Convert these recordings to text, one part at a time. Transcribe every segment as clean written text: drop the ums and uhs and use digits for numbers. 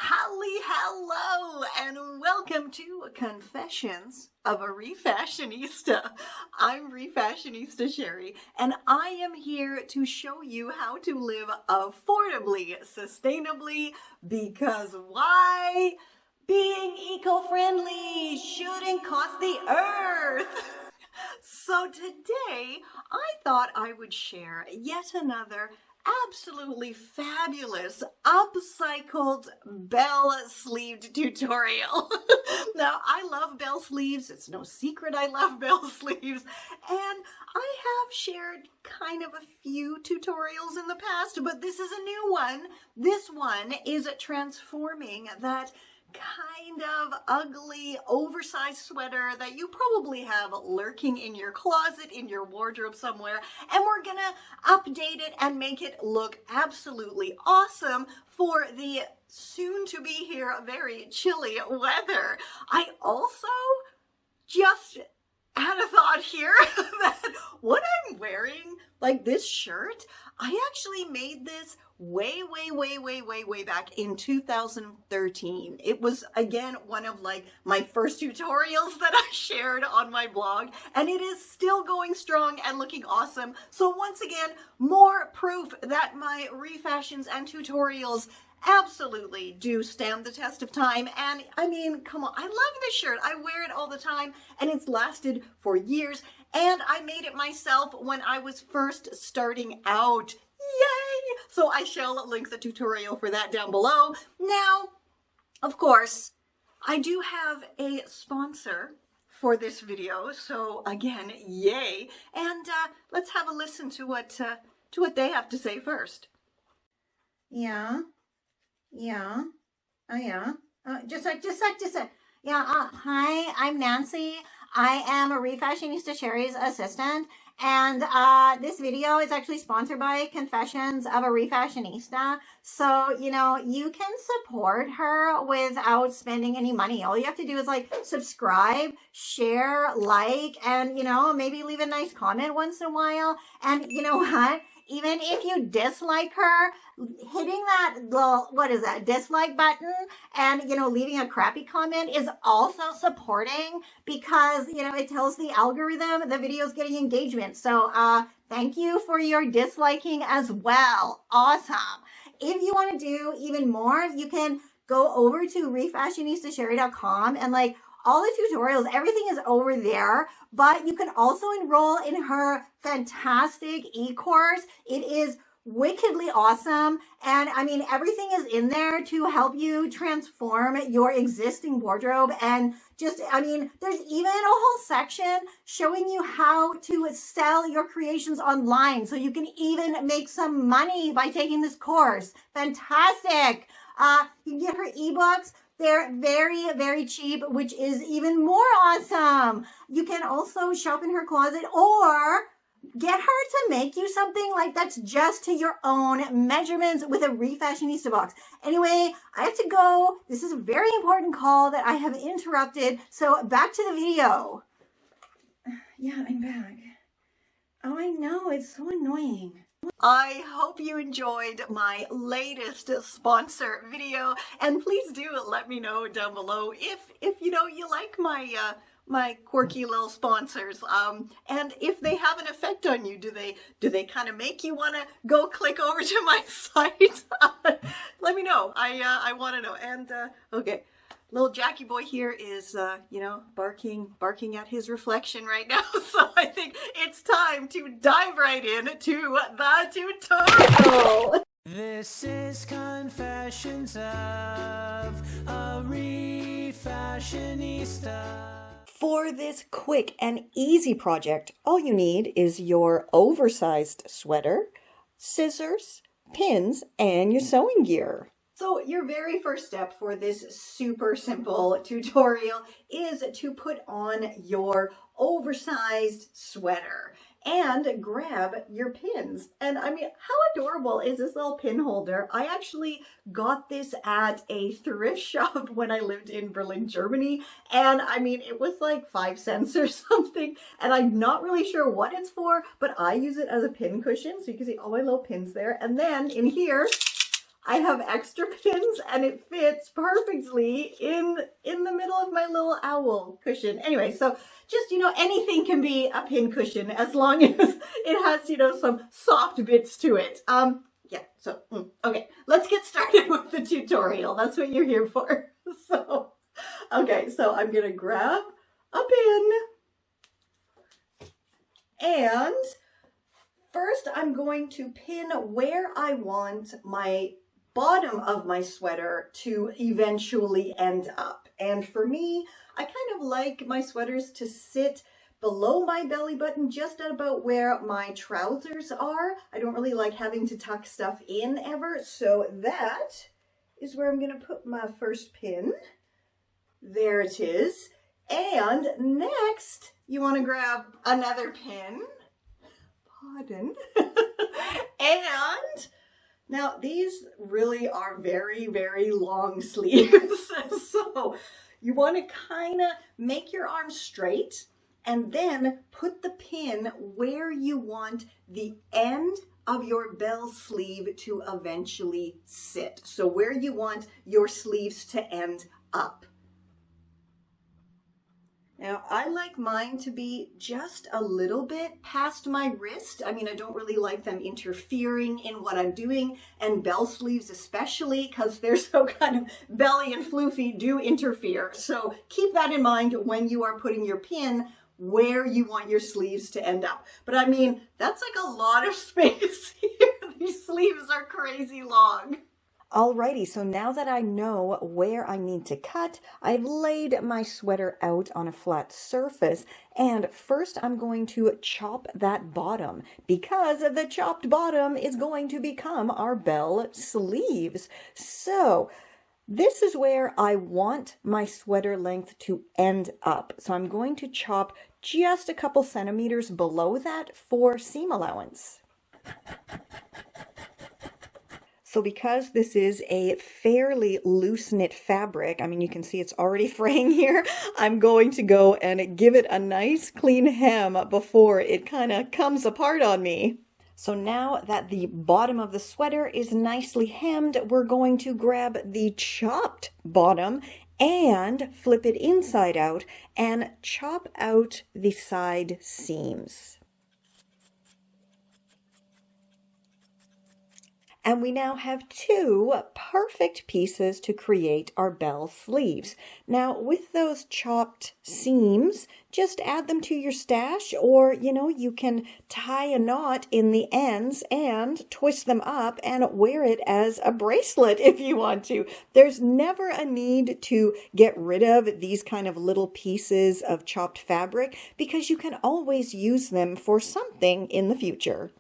Hello, and welcome to Confessions of a Refashionista. I'm Refashionista Sherry, and I am here to show you how to live affordably, sustainably, because why? Being eco-friendly shouldn't cost the earth. So today, I thought I would share yet another absolutely fabulous upcycled bell-sleeved tutorial. Now, I love bell sleeves. It's no secret I love bell sleeves. And I have shared kind of a few tutorials in the past, but this is a new one. This one is transforming that kind of ugly, oversized sweater that you probably have lurking in your closet, in your wardrobe somewhere, and we're gonna update it and make it look absolutely awesome for the soon-to-be here very chilly weather. I also just had a thought here that what I'm wearing, like this shirt, I actually made this way back in 2013. It was, again, one of like my first tutorials that I shared on my blog, and it is still going strong and looking awesome. So once again, more proof that my refashions and tutorials absolutely do stand the test of time. And I mean, come on, I love this shirt. I wear it all the time, and it's lasted for years. And I made it myself when I was first starting out. Yay! So I shall link the tutorial for that down below. Now, of course, I do have a sponsor for this video. So again, yay! And let's have a listen to what they have to say first. Yeah. Yeah. Just a sec. Yeah. Hi, I'm Nancy. I am a Refashionista Sherry's assistant, and this video is actually sponsored by Confessions of a Refashionista. So, you know, you can support her without spending any money. All you have to do is like subscribe, share, like, and, you know, maybe leave a nice comment once in a while. And you know what? Even if you dislike her, hitting that little, dislike button and, you know, leaving a crappy comment is also supporting, because, you know, it tells the algorithm the video is getting engagement. So, thank you for your disliking as well. Awesome. If you want to do even more, you can go over to refashionistasherry.com and like all the tutorials, everything is over there, but you can also enroll in her fantastic e-course. It is wickedly awesome. And I mean, everything is in there to help you transform your existing wardrobe. And just, I mean, there's even a whole section showing you how to sell your creations online, so you can even make some money by taking this course. Fantastic. You can get her ebooks. They're very cheap, which is even more awesome. You can also shop in her closet or get her to make you something like that's just to your own measurements with a Refashionista box. Anyway, I have to go. This is a very important call that I have interrupted. So back to the video. Yeah, I'm back. Oh, I know. It's so annoying. I hope you enjoyed my latest sponsor video, and please do let me know down below if you know you like my my quirky little sponsors, and if they have an effect on you. Do they kind of make you want to go click over to my site? Let me know. I want to know. And okay. Little Jackie boy here is, you know, barking at his reflection right now. So I think it's time to dive right into the tutorial. This is Confessions of a Refashionista. For this quick and easy project, all you need is your oversized sweater, scissors, pins, and your sewing gear. So your very first step for this super simple tutorial is to put on your oversized sweater and grab your pins. And I mean, how adorable is this little pin holder? I actually got this at a thrift shop when I lived in Berlin, Germany. And I mean, it was like 5 cents or something. And I'm not really sure what it's for, but I use it as a pin cushion. So you can see all my little pins there. And then in here, I have extra pins and it fits perfectly in the middle of my little owl cushion. Anyway, so just, anything can be a pin cushion as long as it has, some soft bits to it. Yeah, so, okay, let's get started with the tutorial. That's what you're here for. So, okay, so I'm going to grab a pin. And first I'm going to pin where I want my bottom of my sweater to eventually end up. And for me, I kind of like my sweaters to sit below my belly button, just at about where my trousers are. I don't really like having to tuck stuff in ever. So that is where I'm going to put my first pin. There it is. And next, you want to grab another pin. Pardon. And now these really are very, very long sleeves. So you want to kind of make your arm straight and then put the pin where you want the end of your bell sleeve to eventually sit. So where you want your sleeves to end up. Now, I like mine to be just a little bit past my wrist. I mean, I don't really like them interfering in what I'm doing, and bell sleeves especially, because they're so kind of belly and floofy, do interfere. So keep that in mind when you are putting your pin where you want your sleeves to end up. But I mean, that's like a lot of space here. These sleeves are crazy long. Alrighty, so now that I know where I need to cut, I've laid my sweater out on a flat surface, and first I'm going to chop that bottom, because the chopped bottom is going to become our bell sleeves. So this is where I want my sweater length to end up. So I'm going to chop just a couple centimeters below that for seam allowance. So because this is a fairly loose knit fabric, I mean, you can see it's already fraying here, I'm going to go and give it a nice clean hem before it kind of comes apart on me. So now that the bottom of the sweater is nicely hemmed, we're going to grab the chopped bottom and flip it inside out and chop out the side seams. And we now have two perfect pieces to create our bell sleeves. Now, with those chopped seams, just add them to your stash, or, you can tie a knot in the ends and twist them up and wear it as a bracelet if you want to. There's never a need to get rid of these kind of little pieces of chopped fabric because you can always use them for something in the future.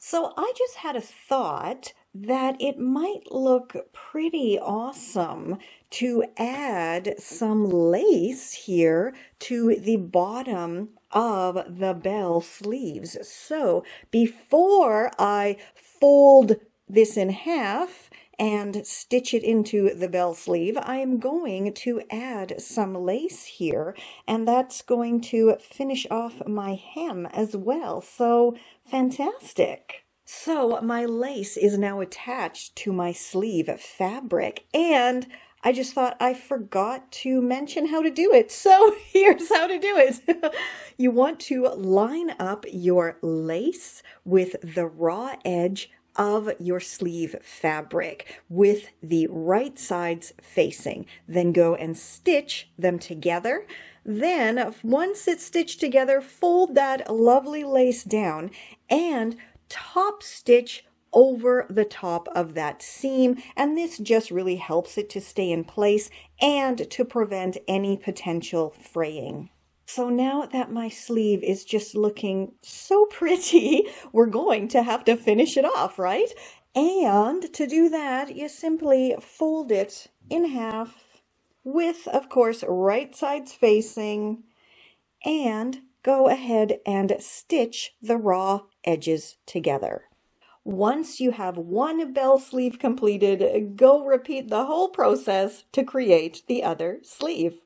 So I just had a thought that it might look pretty awesome to add some lace here to the bottom of the bell sleeves. So before I fold this in half and stitch it into the bell sleeve, I am going to add some lace here, and that's going to finish off my hem as well. So fantastic. So my lace is now attached to my sleeve fabric, and I just thought I forgot to mention how to do it. So here's how to do it. You want to line up your lace with the raw edge of your sleeve fabric with the right sides facing. Then go and stitch them together. Then once it's stitched together, fold that lovely lace down and top stitch over the top of that seam, and this just really helps it to stay in place and to prevent any potential fraying. So now that my sleeve is just looking so pretty, we're going to have to finish it off, right? And to do that, you simply fold it in half with, of course, right sides facing, and go ahead and stitch the raw edges together. Once you have one bell sleeve completed, go repeat the whole process to create the other sleeve.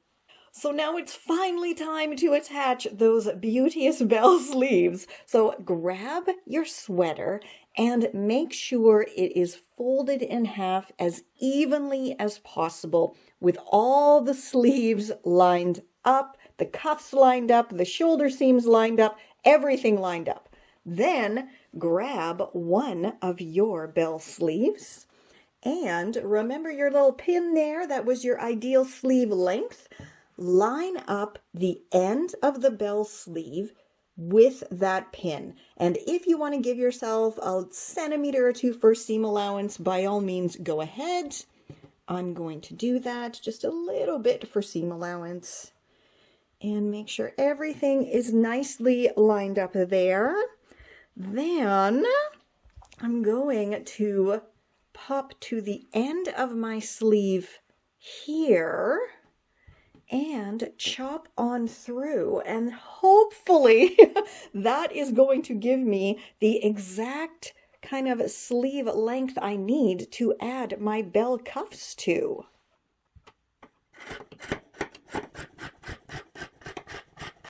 So now it's finally time to attach those beauteous bell sleeves. So grab your sweater and make sure it is folded in half as evenly as possible with all the sleeves lined up, the cuffs lined up, the shoulder seams lined up, everything lined up. Then grab one of your bell sleeves and remember your little pin there, that was your ideal sleeve length. Line up the end of the bell sleeve with that pin. And if you want to give yourself a centimeter or two for seam allowance, by all means go ahead. I'm going to do that, just a little bit for seam allowance. And make sure everything is nicely lined up there. Then I'm going to pop to the end of my sleeve here and chop on through, and hopefully that is going to give me the exact kind of sleeve length I need to add my bell cuffs to.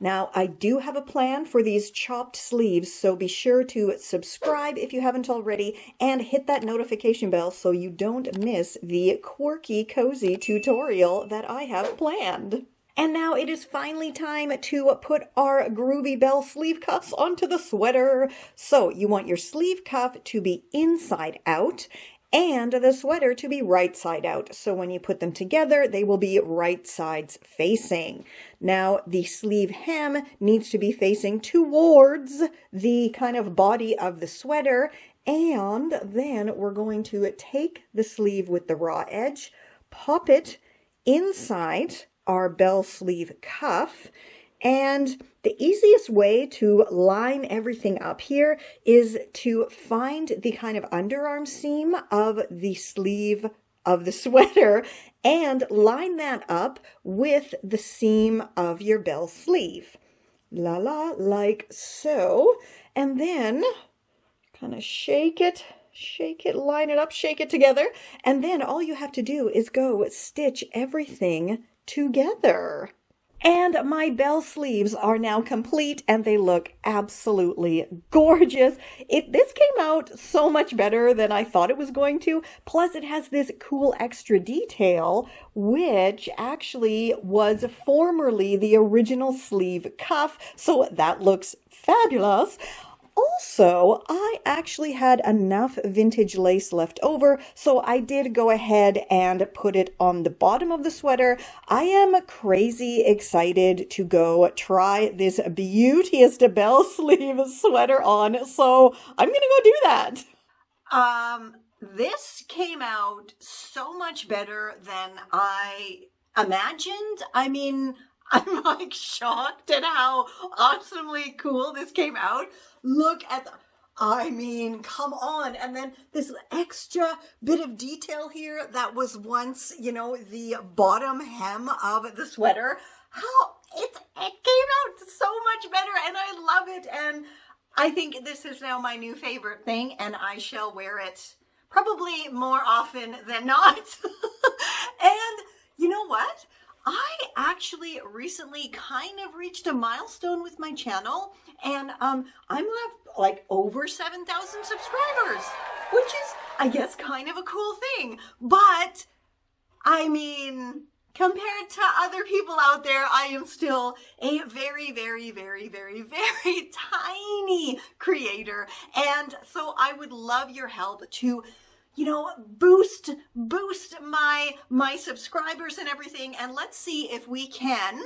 Now, I do have a plan for these chopped sleeves, so be sure to subscribe if you haven't already and hit that notification bell so you don't miss the quirky, cozy tutorial that I have planned. And now it is finally time to put our groovy bell sleeve cuffs onto the sweater. So you want your sleeve cuff to be inside out and the sweater to be right side out. So when you put them together, they will be right sides facing. Now, the sleeve hem needs to be facing towards the kind of body of the sweater. And then we're going to take the sleeve with the raw edge, pop it inside our bell sleeve cuff. And the easiest way to line everything up here is to find the kind of underarm seam of the sleeve of the sweater and line that up with the seam of your bell sleeve. Like so. And then kind of shake it, line it up, shake it together. And then all you have to do is go stitch everything together. And my bell sleeves are now complete and they look absolutely gorgeous. This came out so much better than I thought it was going to. Plus it has this cool extra detail, which actually was formerly the original sleeve cuff. So that looks fabulous. Also, I actually had enough vintage lace left over, so I did go ahead and put it on the bottom of the sweater. I am crazy excited to go try this beauteous bell sleeve sweater on, so I'm gonna go do that. This came out so much better than I imagined. I mean, I'm like shocked at how awesomely cool this came out. Look at come on. And then this extra bit of detail here that was once, the bottom hem of the sweater. It came out so much better and I love it. And I think this is now my new favorite thing and I shall wear it probably more often than not. And you know what? I actually recently kind of reached a milestone with my channel and I'm like over 7,000 subscribers, which is, I guess, kind of a cool thing. But I mean, compared to other people out there, I am still a very, very, very, very, very tiny creator. And so I would love your help to boost my subscribers and everything. And let's see if we can,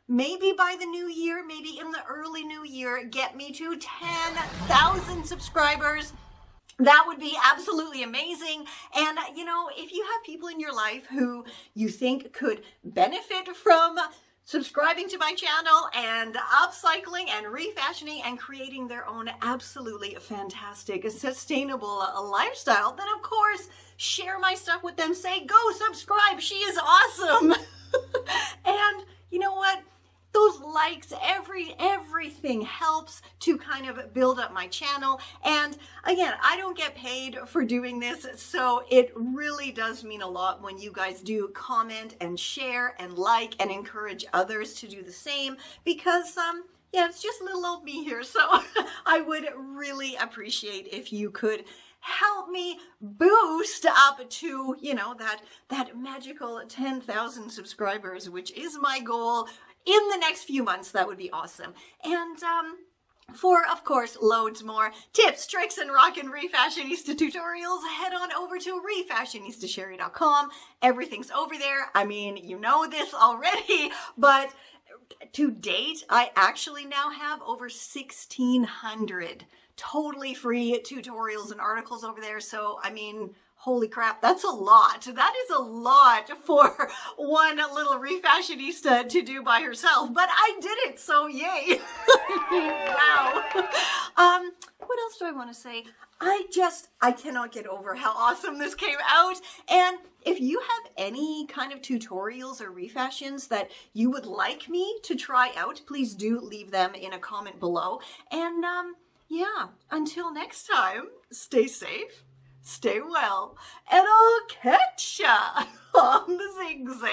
maybe by the new year, maybe in the early new year, get me to 10,000 subscribers. That would be absolutely amazing. And, if you have people in your life who you think could benefit from subscribing to my channel and upcycling and refashioning and creating their own absolutely fantastic, sustainable lifestyle, then of course, share my stuff with them. Say, go subscribe. She is awesome. And you know what? Those likes, everything helps to kind of build up my channel. And again, I don't get paid for doing this, so it really does mean a lot when you guys do comment and share and like and encourage others to do the same, because yeah, it's just little old me here. So I would really appreciate if you could help me boost up to, you know, that magical 10,000 subscribers, which is my goal in the next few months. That would be awesome. And for, of course, loads more tips, tricks, and rockin' Refashionista tutorials, head on over to refashionistasherry.com. Everything's over there. I mean, you know this already, but to date, I actually now have over 1,600 totally free tutorials and articles over there. So, I mean, holy crap, that's a lot. That is a lot for one little refashionista to do by herself, but I did it, so yay. Wow. What else do I want to say? I cannot get over how awesome this came out. And if you have any kind of tutorials or refashions that you would like me to try out, please do leave them in a comment below. And yeah, until next time, stay safe, stay well, and I'll catch ya on the zigzag.